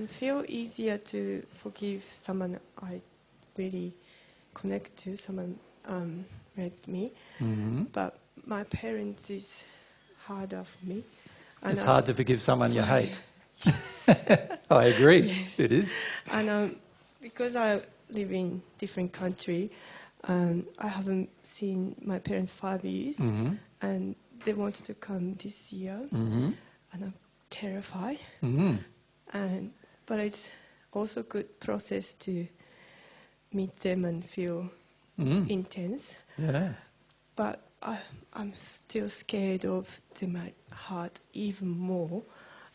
Feel easier to forgive someone I really connect to, someone hurt me. But my parents is harder for me. And It's hard to forgive someone you hate. Yes. I agree. Yes. It is. And because I live in different country, I haven't seen my parents 5 years, and they wanted to come this year, and I'm terrified. But it's also good process to meet them and feel intense. Yeah. But I'm still scared of they might hurt even more,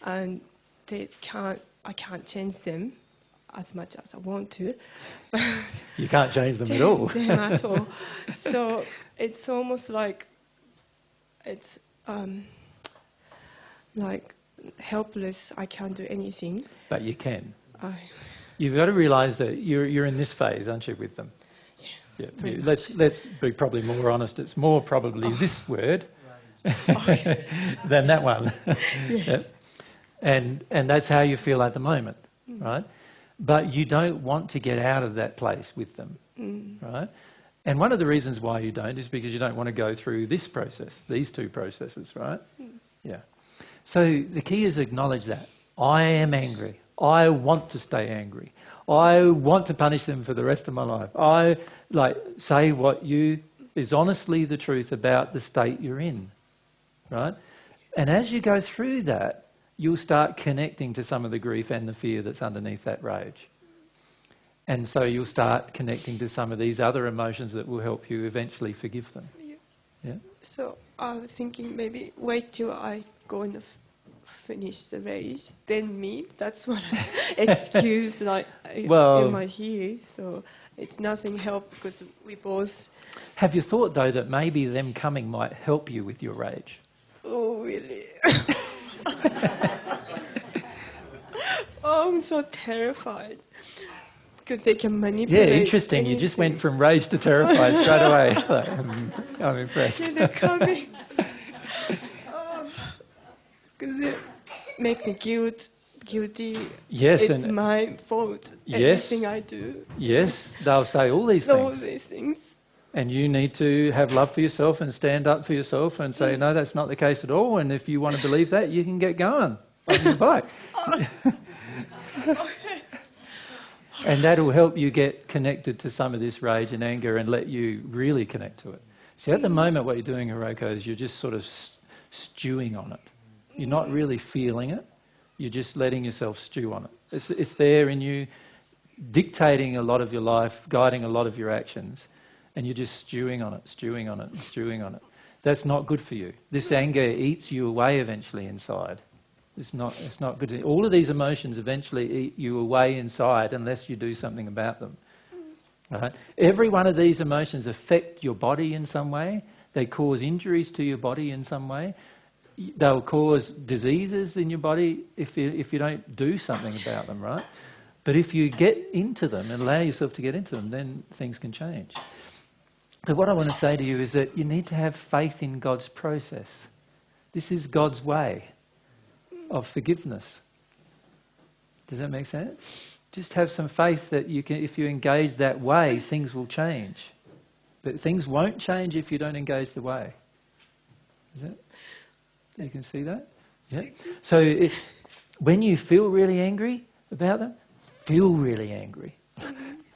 and I can't change them as much as I want to. You can't change them at all. Change them at all. So it's almost like it's like helpless. I can't do anything. But you can. You've got to realise that you're in this phase, aren't you, with them? Yeah. Let's be probably more honest. It's more probably this word than that one. Yes. Yeah. And that's how you feel at the moment, right? But you don't want to get out of that place with them, right? And one of the reasons why you don't is because you don't want to go through this process, these two processes, right? Yeah. So the key is acknowledge that. I am angry. I want to stay angry. I want to punish them for the rest of my life. I say what is honestly the truth about the state you're in, right? And as you go through that, you'll start connecting to some of the grief and the fear that's underneath that rage. And so you'll start connecting to some of these other emotions that will help you eventually forgive them. Yeah. So I was thinking maybe wait till I go and finish the race, then meet. That's what I excuse in my here. So it's nothing help because we both. Have you thought though that maybe them coming might help you with your rage? Oh really? Oh, I'm so terrified because they can manipulate. Yeah, interesting. Anything. You just went from rage to terrified straight away. I'm impressed. Yeah, they're coming. Because they make me guilty. Yes, it's and my fault. Yes, Everything I do. Yes, they'll say all these things. All these things. And you need to have love for yourself and stand up for yourself and say, no, that's not the case at all. And if you want to believe that, you can get going on your bike. And that'll help you get connected to some of this rage and anger and let you really connect to it. See, at the moment, what you're doing, Hiroko, is you're just sort of stewing on it. You're not really feeling it. You're just letting yourself stew on it. It's there in you, dictating a lot of your life, guiding a lot of your actions. And you're just stewing on it, stewing on it, stewing on it. That's not good for you. This anger eats you away eventually inside. It's not good. All of these emotions eventually eat you away inside unless you do something about them. Right? Every one of these emotions affect your body in some way. They cause injuries to your body in some way. They'll cause diseases in your body if you don't do something about them, right? But if you get into them and allow yourself to get into them, then things can change. But what I want to say to you is that you need to have faith in God's process. This is God's way of forgiveness. Does that make sense? Just have some faith that you can, if you engage that way, things will change. But things won't change if you don't engage the way. Is it? You can see that? Yeah. So when you feel really angry about them, feel really angry.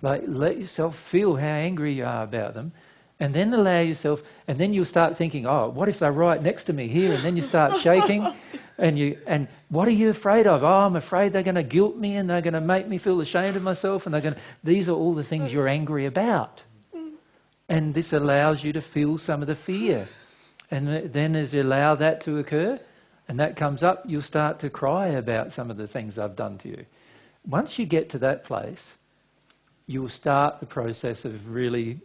Let yourself feel how angry you are about them. And then allow yourself, and then you'll start thinking, oh, what if they're right next to me here? And then you start shaking, and what are you afraid of? Oh, I'm afraid they're going to guilt me and they're going to make me feel ashamed of myself, and these are all the things you're angry about. And this allows you to feel some of the fear. And then as you allow that to occur, and that comes up, you'll start to cry about some of the things they've done to you. Once you get to that place, you'll start the process of really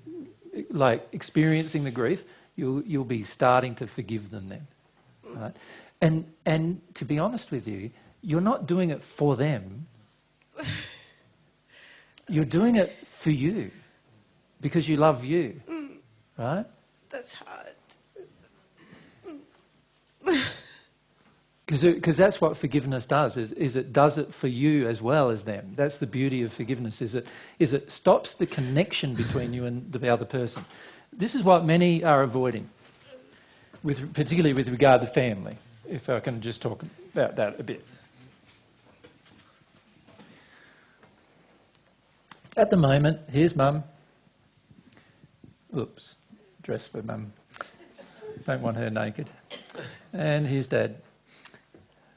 experiencing the grief. You'll be starting to forgive them then, right? And to be honest with you, you're not doing it for them. You're doing it for you because you love you, right? That's hard. Because that's what forgiveness does, is it does it for you as well as them. That's the beauty of forgiveness, is it stops the connection between you and the other person. This is what many are avoiding, particularly with regard to family, if I can just talk about that a bit. At the moment, here's Mum. Oops, dress for Mum. Don't want her naked. And here's Dad.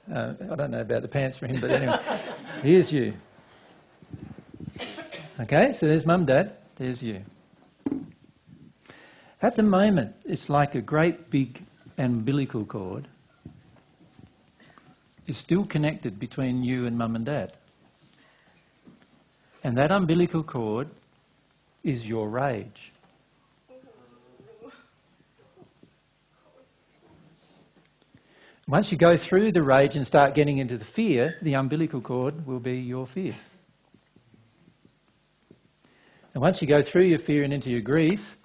I don't know about the pants for him, but anyway, here's you. Okay, so there's Mum, Dad, there's you. At the moment, it's like a great big umbilical cord is still connected between you and Mum and Dad. And that umbilical cord is your rage. Once you go through the rage and start getting into the fear, the umbilical cord will be your fear. And once you go through your fear and into your grief,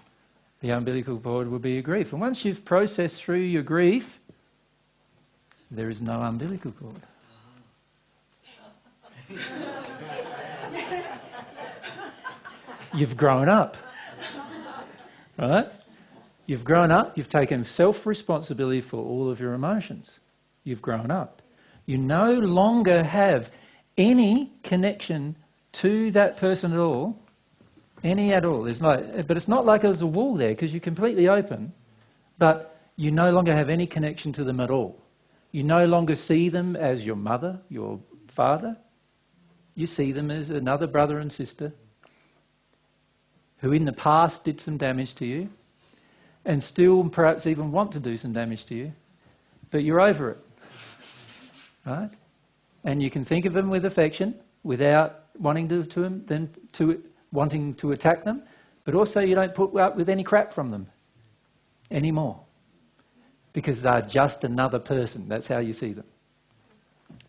the umbilical cord will be your grief. And once you've processed through your grief, there is no umbilical cord. You've grown up. Right? You've grown up, you've taken self-responsibility for all of your emotions. You've grown up. You no longer have any connection to that person at all, any at all. But it's not like there's a wall there because you're completely open, but you no longer have any connection to them at all. You no longer see them as your mother, your father. You see them as another brother and sister who in the past did some damage to you, and still perhaps even want to do some damage to you, but you're over it, right? And you can think of them with affection without wanting wanting to attack them, but also you don't put up with any crap from them anymore, because they're just another person. That's how you see them.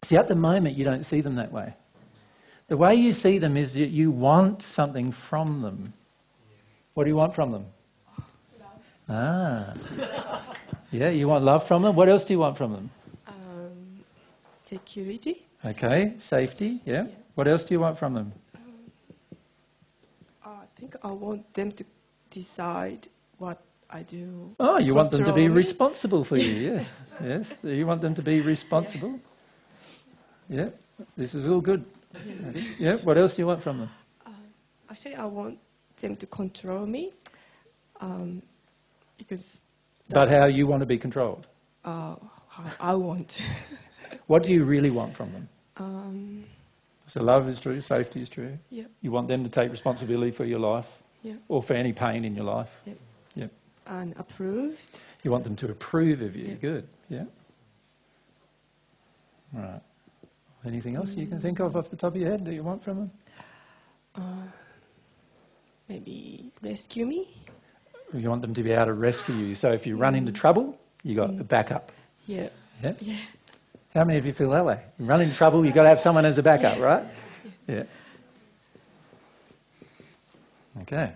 See, at the moment you don't see them that way. The way you see them is that you want something from them. What do you want from them? Ah, yeah, you want love from them. What else do you want from them? Security. Okay, safety, yeah. What else do you want from them? I think I want them to decide what I do. Oh, you want them to be me. responsible for you, yes. Yes, you want them to be responsible. Yeah, this is all good. Yeah, what else do you want from them? Actually, I want them to control me. Because but how you want to be controlled? How I want. What do you really want from them? So love is true, safety is true. Yep. You want them to take responsibility for your life, Yep. or for any pain in your life. Yep. Yep. And approved. You want them to approve of you. Yep. Good. Yeah. Right. Anything else you can think of off the top of your head that you want from them? Maybe rescue me. You want them to be able to rescue you. So if you run into trouble, you got a backup. Yeah. Yeah? Yeah. How many of you feel that way? You run into trouble, you've got to have someone as a backup, right? Yeah. Okay.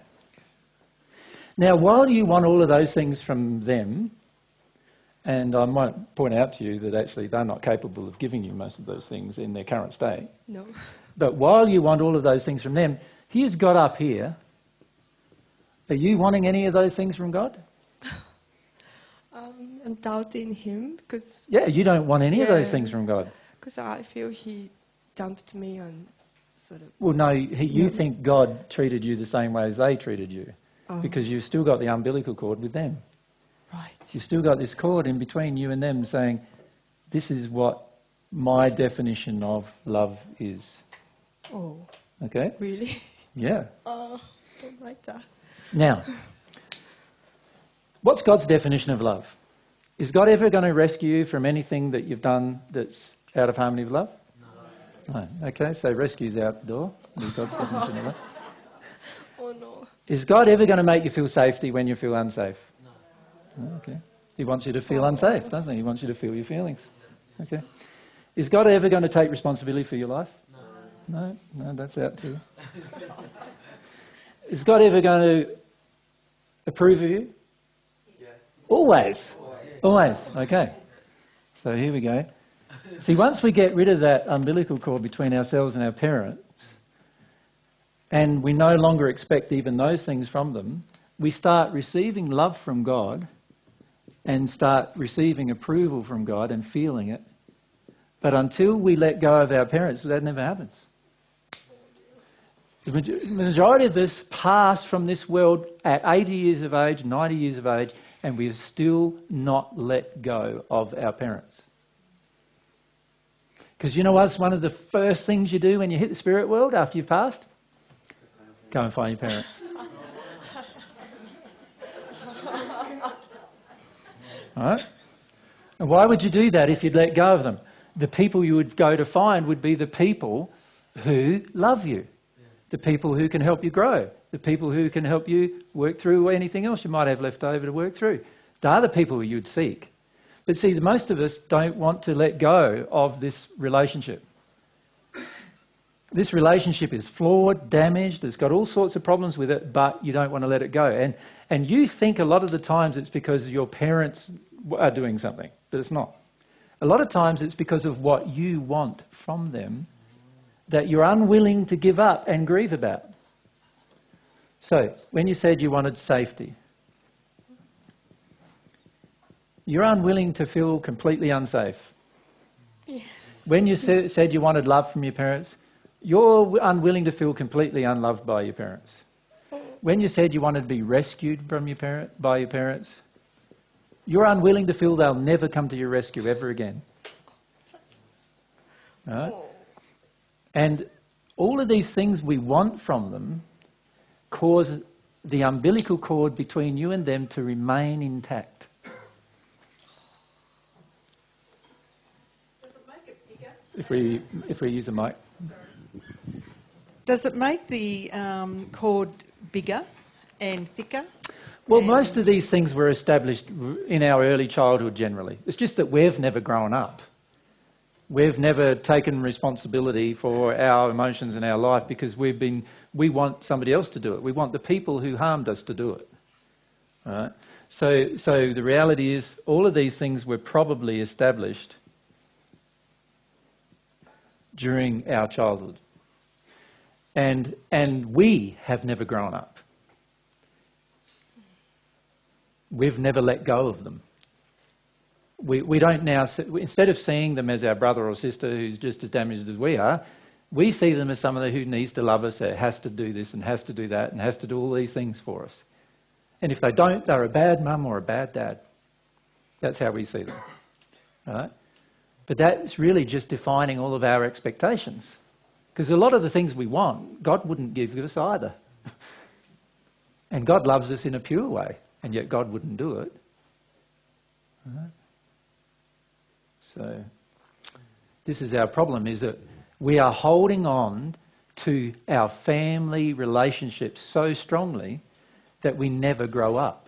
Now, while you want all of those things from them, and I might point out to you that actually they're not capable of giving you most of those things in their current state. No. But while you want all of those things from them, here's God up here. Are you wanting any of those things from God? I'm doubting him because... Yeah, you don't want any of those things from God. Because I feel he dumped me and sort of... Well, no, you think God treated you the same way as they treated you because you've still got the umbilical cord with them. Right. You've still got this cord in between you and them saying, this is what my definition of love is. Oh. Okay? Really? Yeah. Oh, don't like that. Now, what's God's definition of love? Is God ever going to rescue you from anything that you've done that's out of harmony with love? No. Okay, so rescue's out the door. Is God's definition of love. Oh no. Is God ever going to make you feel safety when you feel unsafe? No. Okay. He wants you to feel unsafe, doesn't he? He wants you to feel your feelings. Okay. Is God ever going to take responsibility for your life? No. No, that's out too. Is God ever going to approve of you? Yes. Always. Always. Okay. So here we go. See, once we get rid of that umbilical cord between ourselves and our parents, and we no longer expect even those things from them, we start receiving love from God and start receiving approval from God and feeling it. But until we let go of our parents, that never happens. The majority of us pass from this world at 80 years of age, 90 years of age, and we have still not let go of our parents. Because you know what's one of the first things you do when you hit the spirit world after you've passed? Go and find your parents. All right? And why would you do that if you'd let go of them? The people you would go to find would be the people who love you, the people who can help you grow, the people who can help you work through anything else you might have left over to work through. They are the people you'd seek. But see, most of us don't want to let go of this relationship. This relationship is flawed, damaged, it's got all sorts of problems with it, but you don't want to let it go. And you think a lot of the times it's because your parents are doing something, but it's not. A lot of times it's because of what you want from them that you're unwilling to give up and grieve about. So, when you said you wanted safety, you're unwilling to feel completely unsafe. Yes. When you said you wanted love from your parents, you're unwilling to feel completely unloved by your parents. When you said you wanted to be rescued from by your parents, you're unwilling to feel they'll never come to your rescue ever again. Right? And all of these things we want from them cause the umbilical cord between you and them to remain intact. Does it make it bigger? If we use a mic. Does it make the cord bigger and thicker? Well, most of these things were established in our early childhood generally. It's just that we've never grown up. We've never taken responsibility for our emotions in our life because we want somebody else to do it. We want the people who harmed us to do it. Right? So the reality is all of these things were probably established during our childhood. And we have never grown up. We've never let go of them. We don't now, instead of seeing them as our brother or sister who's just as damaged as we see them as somebody who needs to love us, has to do this and has to do that and has to do all these things for us. And if they don't, they're a bad mum or a bad dad. That's how we see them. Right? But that's really just defining all of our expectations. Because a lot of the things we want, God wouldn't give us either. And God loves us in a pure way, and yet God wouldn't do it. Right? So this is our problem, is that we are holding on to our family relationships so strongly that we never grow up.